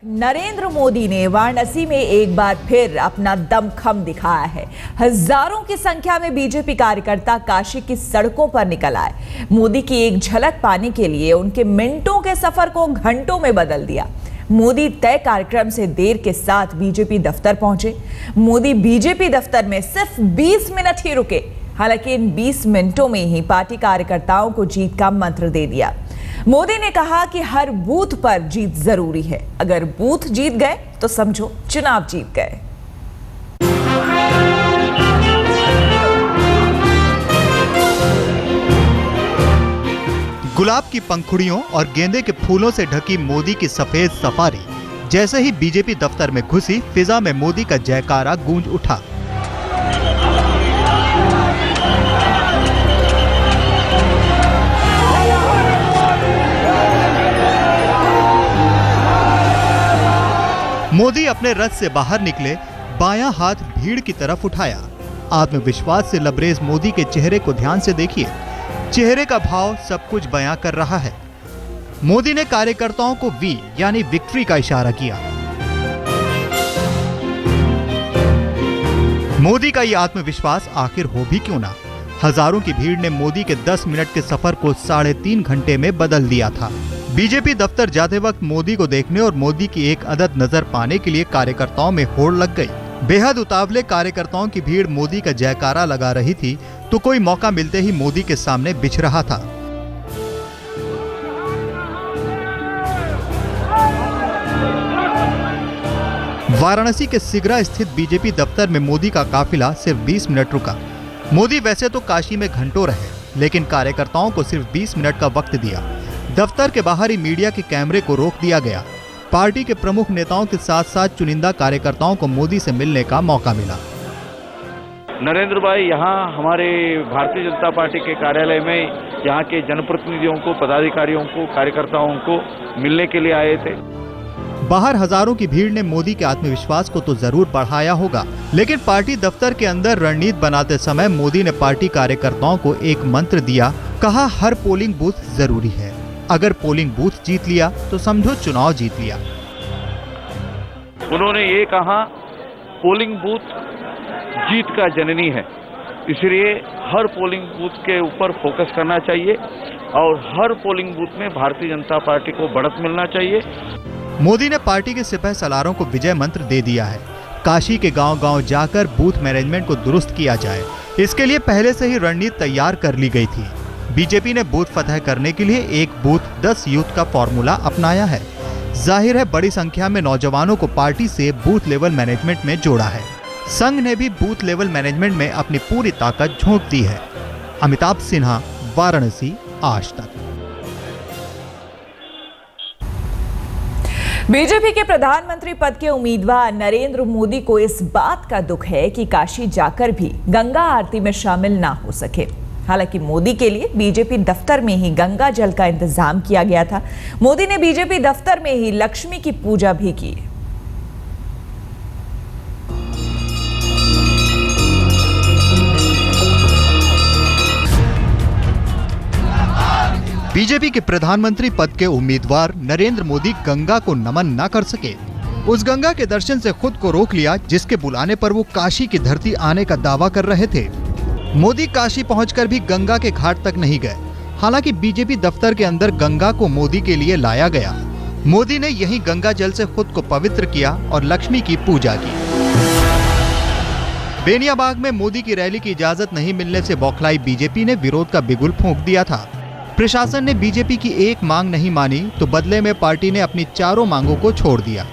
नरेंद्र मोदी ने वाराणसी में एक बार फिर अपना दमखम दिखाया है। हजारों की संख्या में बीजेपी कार्यकर्ता काशी की सड़कों पर निकल आए। मोदी की एक झलक पाने के लिए उनके मिनटों के सफर को घंटों में बदल दिया। मोदी तय कार्यक्रम से देर के साथ बीजेपी दफ्तर पहुंचे। मोदी बीजेपी दफ्तर में सिर्फ 20 मिनट ही रुके। हालांकि इन 20 मिनटों में ही पार्टी कार्यकर्ताओं को जीत का मंत्र दे दिया। मोदी ने कहा कि हर बूथ पर जीत जरूरी है। अगर बूथ जीत गए तो समझो चुनाव जीत गए। गुलाब की पंखुड़ियों और गेंदे के फूलों से ढकी मोदी की सफेद सफारी जैसे ही बीजेपी दफ्तर में घुसी, फिजा में मोदी का जयकारा गूंज उठा। मोदी अपने रथ से बाहर निकले, बायां हाथ भीड़ की तरफ उठाया। आत्मविश्वास से लबरेज मोदी के चेहरे को ध्यान से देखिए। चेहरे का भाव सब कुछ बयां कर रहा है। मोदी ने कार्यकर्ताओं को वी यानी विक्ट्री का इशारा किया। मोदी का यह आत्मविश्वास आखिर हो भी क्यों ना। हजारों की भीड़ ने मोदी के 10 मिनट के सफर को 3.5 घंटे में बदल दिया था। बीजेपी दफ्तर जाते वक्त मोदी को देखने और मोदी की एक अदद नजर पाने के लिए कार्यकर्ताओं में होड़ लग गई। बेहद उतावले कार्यकर्ताओं की भीड़ मोदी का जयकारा लगा रही थी तो कोई मौका मिलते ही मोदी के सामने बिछ रहा था। वाराणसी के सिगरा स्थित बीजेपी दफ्तर में मोदी का काफिला सिर्फ 20 मिनट रुका। मोदी वैसे तो काशी में घंटों रहे, लेकिन कार्यकर्ताओं को सिर्फ 20 मिनट का वक्त दिया। दफ्तर के बाहर ही मीडिया के कैमरे को रोक दिया गया। पार्टी के प्रमुख नेताओं के साथ साथ चुनिंदा कार्यकर्ताओं को मोदी से मिलने का मौका मिला। नरेंद्र भाई यहाँ हमारे भारतीय जनता पार्टी के कार्यालय में यहाँ के जनप्रतिनिधियों को, पदाधिकारियों को, कार्यकर्ताओं को मिलने के लिए आए थे। बाहर हजारों की भीड़ ने मोदी के आत्मविश्वास को तो जरूर बढ़ाया होगा, लेकिन पार्टी दफ्तर के अंदर रणनीति बनाते समय मोदी ने पार्टी कार्यकर्ताओं को एक मंत्र दिया। कहा, हर पोलिंग बूथ जरूरी है। अगर पोलिंग बूथ जीत लिया तो समझो चुनाव जीत लिया। उन्होंने ये कहा, पोलिंग बूथ जीत का जननी है, इसलिए हर पोलिंग बूथ के ऊपर फोकस करना चाहिए और हर पोलिंग बूथ में भारतीय जनता पार्टी को बढ़त मिलना चाहिए। मोदी ने पार्टी के सिपह सलारों को विजय मंत्र दे दिया है। काशी के गांव-गांव जाकर बूथ मैनेजमेंट को दुरुस्त किया जाए, इसके लिए पहले से ही रणनीति तैयार कर ली गई थी। बीजेपी ने बूथ फतह करने के लिए एक बूथ 10 यूथ का फॉर्मूला अपनाया है। जाहिर है बड़ी संख्या में नौजवानों को पार्टी से बूथ लेवल मैनेजमेंट में जोड़ा है। संघ ने भी बूथ लेवल मैनेजमेंट में अपनी पूरी ताकत झोंक दी है। अमिताभ सिन्हा, वाराणसी, आज तक। बीजेपी के प्रधानमंत्री पद के उम्मीदवार नरेंद्र मोदी को इस बात का दुख है कि काशी जाकर भी गंगा आरती में शामिल ना हो सके। हालांकि मोदी के लिए बीजेपी दफ्तर में ही गंगा जल का इंतजाम किया गया था। मोदी ने बीजेपी दफ्तर में ही लक्ष्मी की पूजा भी की। बीजेपी के प्रधानमंत्री पद के उम्मीदवार नरेंद्र मोदी गंगा को नमन न कर सके। उस गंगा के दर्शन से खुद को रोक लिया जिसके बुलाने पर वो काशी की धरती आने का दावा कर रहे थे। मोदी काशी पहुंचकर भी गंगा के घाट तक नहीं गए। हालांकि बीजेपी दफ्तर के अंदर गंगा को मोदी के लिए लाया गया। मोदी ने यहीं गंगा जल से खुद को पवित्र किया और लक्ष्मी की पूजा की। बेनियाबाग में मोदी की रैली की इजाजत नहीं मिलने से बौखलाई बीजेपी ने विरोध का बिगुल फूंक दिया था। प्रशासन ने बीजेपी की एक मांग नहीं मानी तो बदले में पार्टी ने अपनी चारों मांगों को छोड़ दिया।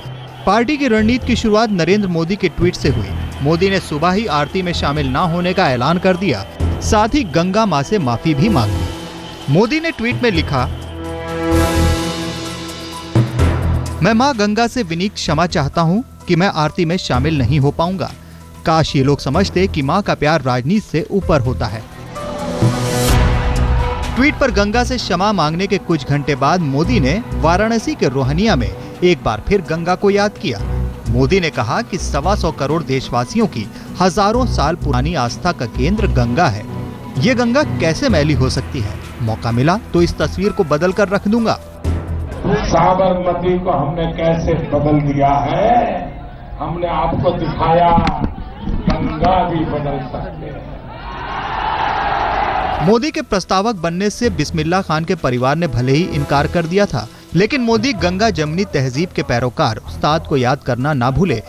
पार्टी की रणनीति की शुरुआत नरेंद्र मोदी के ट्वीट से हुई। मोदी ने सुबह ही आरती में शामिल न होने का ऐलान कर दिया, साथ ही गंगा मां से माफी भी मांग ली। मोदी ने ट्वीट में लिखा, मैं मां गंगा से विनीत क्षमा चाहता हूं कि मैं आरती में शामिल नहीं हो पाऊंगा। काश ये लोग समझते कि मां का प्यार राजनीति से ऊपर होता है। ट्वीट पर गंगा से क्षमा मांगने के कुछ घंटे बाद मोदी ने वाराणसी के रोहनिया में एक बार फिर गंगा को याद किया। मोदी ने कहा कि 125 करोड़ देशवासियों की हजारों साल पुरानी आस्था का केंद्र गंगा है। ये गंगा कैसे मैली हो सकती है? मौका मिला तो इस तस्वीर को बदल कर रख दूंगा। साबरमती को हमने कैसे बदल दिया है, हमने आपको दिखाया गंगा भी बदल सकते हैं। मोदी के प्रस्तावक बनने से बिस्मिल्ला खान के परिवार ने भले ही इनकार कर दिया था, लेकिन मोदी गंगा जमनी तहजीब के पैरोकार उस्ताद को याद करना ना भूले।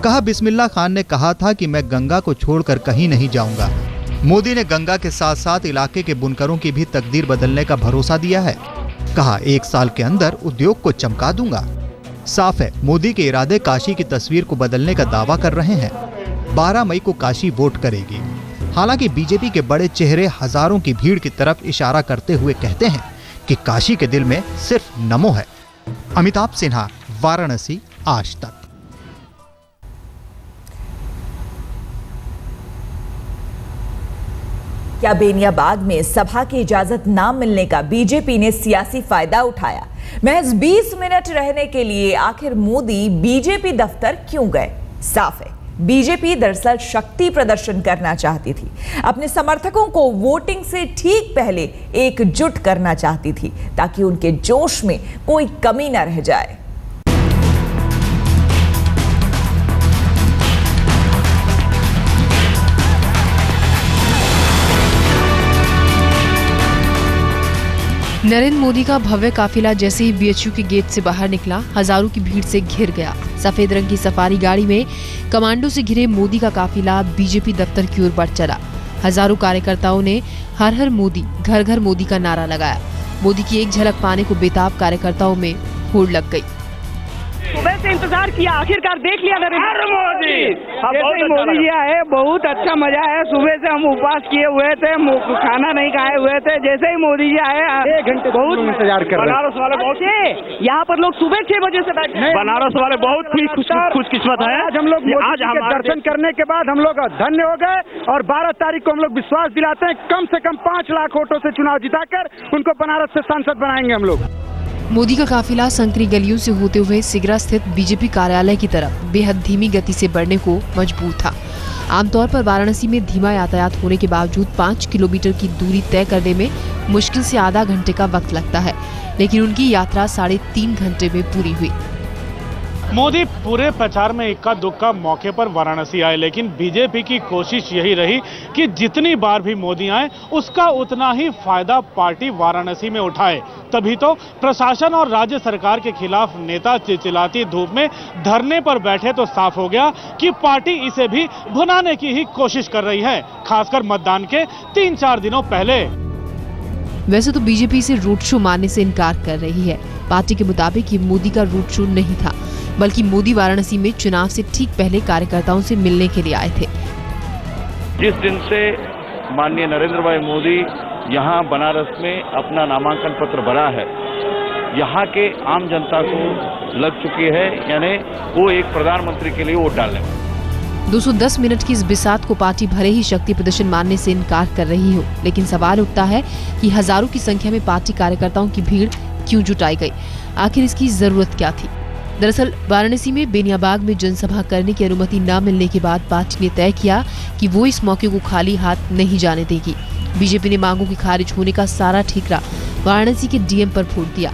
कहा, बिस्मिल्ला खान ने कहा था कि मैं गंगा को छोड़कर कहीं नहीं जाऊंगा। मोदी ने गंगा के साथ साथ इलाके के बुनकरों की भी तकदीर बदलने का भरोसा दिया है। कहा, 1 साल के अंदर उद्योग को चमका दूंगा। साफ है, मोदी के इरादे काशी की तस्वीर को बदलने का दावा कर रहे हैं। 12 मई को काशी वोट करेगी। हालांकि बीजेपी के बड़े चेहरे हजारों की भीड़ की तरफ इशारा करते हुए कहते हैं कि काशी के दिल में सिर्फ नमो है। अमिताभ सिन्हा, वाराणसी, आज तक। क्या बेनियाबाग में सभा की इजाजत ना मिलने का बीजेपी ने सियासी फायदा उठाया? महज 20 मिनट रहने के लिए आखिर मोदी बीजेपी दफ्तर क्यों गए? साफ है, बीजेपी दरअसल शक्ति प्रदर्शन करना चाहती थी। अपने समर्थकों को वोटिंग से ठीक पहले एकजुट करना चाहती थी ताकि उनके जोश में कोई कमी न रह जाए। नरेंद्र मोदी का भव्य काफिला जैसे ही बीएचयू के गेट से बाहर निकला, हजारों की भीड़ से घिर गया। सफेद रंग की सफारी गाड़ी में कमांडो से घिरे मोदी का काफिला बीजेपी दफ्तर की ओर बढ़ चला। हजारों कार्यकर्ताओं ने हर हर मोदी, घर घर मोदी का नारा लगाया। मोदी की एक झलक पाने को बेताब कार्यकर्ताओं में होड़ लग गई। सुबह से इंतजार किया, आखिरकार देख लिया नरेंद्र मोदी। मोदी जी आए, बहुत अच्छा मजा है। सुबह से हम उपवास किए हुए थे, खाना नहीं खाए हुए थे। जैसे ही मोदी जी आए, 1 घंटे बहुत इंतजार कर रहे हैं। बनारस वाले बहुत यहाँ पर लोग सुबह 6 बजे से बैठे। बनारस वाले बहुत खुशकिस्मत है। आज हम लोग दर्शन करने के बाद हम लोग धन्य हो गए और 12 तारीख को हम लोग विश्वास दिलाते हैं, कम से कम 5 लाख वोटों से चुनाव जिताकर उनको बनारस से सांसद बनाएंगे हम लोग। मोदी का काफिला संकरी गलियों से होते हुए सिगरा स्थित बीजेपी कार्यालय की तरफ बेहद धीमी गति से बढ़ने को मजबूर था। आमतौर पर वाराणसी में धीमा यातायात होने के बावजूद 5 किलोमीटर की दूरी तय करने में मुश्किल से आधा घंटे का वक्त लगता है, लेकिन उनकी यात्रा 3.5 घंटे में पूरी हुई। मोदी पूरे प्रचार में इक्का दुक्का मौके पर वाराणसी आए, लेकिन बीजेपी की कोशिश यही रही कि जितनी बार भी मोदी आए उसका उतना ही फायदा पार्टी वाराणसी में उठाए। तभी तो प्रशासन और राज्य सरकार के खिलाफ नेता चिलचिलाती धूप में धरने पर बैठे तो साफ हो गया कि पार्टी इसे भी भुनाने की ही कोशिश कर रही है, खासकर मतदान के 3-4 दिनों पहले। वैसे तो बीजेपी से रोड शो मारने से इनकार कर रही है। पार्टी के मुताबिक ये मोदी का रोड शो नहीं था, बल्कि मोदी वाराणसी में चुनाव से ठीक पहले कार्यकर्ताओं से मिलने के लिए आए थे। जिस दिन से माननीय नरेंद्र भाई मोदी यहाँ बनारस में अपना नामांकन पत्र भरा है, यहाँ के आम जनता को लग चुकी है, यानी वो एक प्रधानमंत्री के लिए वोट डालने। 210 मिनट की इस बिसात को पार्टी भले ही शक्ति प्रदर्शन मानने से इनकार कर रही हो, लेकिन सवाल उठता है कि हजारों की संख्या में पार्टी कार्यकर्ताओं की भीड़ क्यों जुटाई गई? आखिर इसकी जरूरत क्या थी? दरअसल वाराणसी में बेनियाबाग में जनसभा करने की अनुमति न मिलने के बाद पार्टी ने तय किया कि वो इस मौके को खाली हाथ नहीं जाने देगी। बीजेपी ने मांगों की खारिज होने का सारा ठीकरा वाराणसी के डीएम पर फोड़ दिया।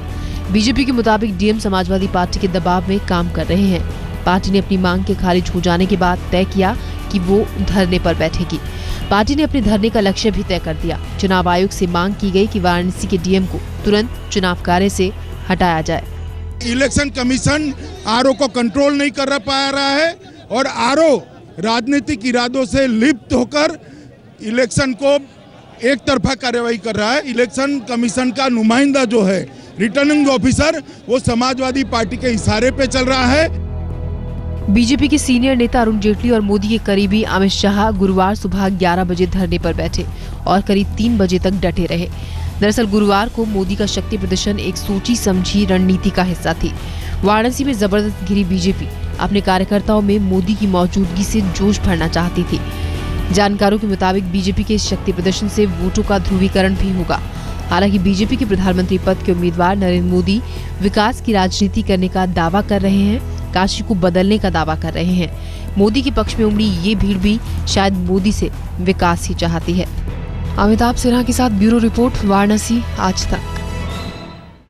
बीजेपी के मुताबिक डीएम समाजवादी पार्टी के दबाव में काम कर रहे हैं। पार्टी ने अपनी मांग के खारिज हो जाने के बाद तय किया कि वो धरने पर बैठेगी। पार्टी ने अपने धरने का लक्ष्य भी तय कर दिया। चुनाव आयोग से मांग की गई कि वाराणसी के डीएम को तुरंत चुनाव कार्य से हटाया जाए। इलेक्शन कमीशन आरओ को कंट्रोल नहीं कर पा रहा है और आरओ राजनीतिक इरादों से लिप्त होकर इलेक्शन को एक तरफा कार्रवाई कर रहा है। इलेक्शन कमीशन का नुमाइंदा जो है रिटर्निंग ऑफिसर, वो समाजवादी पार्टी के इशारे पे चल रहा है। बीजेपी के सीनियर नेता अरुण जेटली और मोदी के करीबी अमित शाह गुरुवार सुबह 11 बजे धरने पर बैठे और करीब 3 बजे तक डटे रहे। दरअसल गुरुवार को मोदी का शक्ति प्रदर्शन एक सोची समझी रणनीति का हिस्सा थी। वाराणसी में जबरदस्त घिरी बीजेपी अपने कार्यकर्ताओं में मोदी की मौजूदगी से जोश भरना चाहती थी। जानकारों के मुताबिक बीजेपी के इस शक्ति प्रदर्शन से वोटों का ध्रुवीकरण भी होगा। हालांकि बीजेपी के प्रधानमंत्री पद के उम्मीदवार नरेंद्र मोदी विकास की राजनीति करने का दावा कर रहे हैं, काशी को बदलने का दावा कर रहे हैं। मोदी के पक्ष में उमड़ी ये भीड़ भी शायद मोदी से विकास ही चाहती है। अमिताभ सिन्हा के साथ ब्यूरो रिपोर्ट, वाराणसी, आज तक।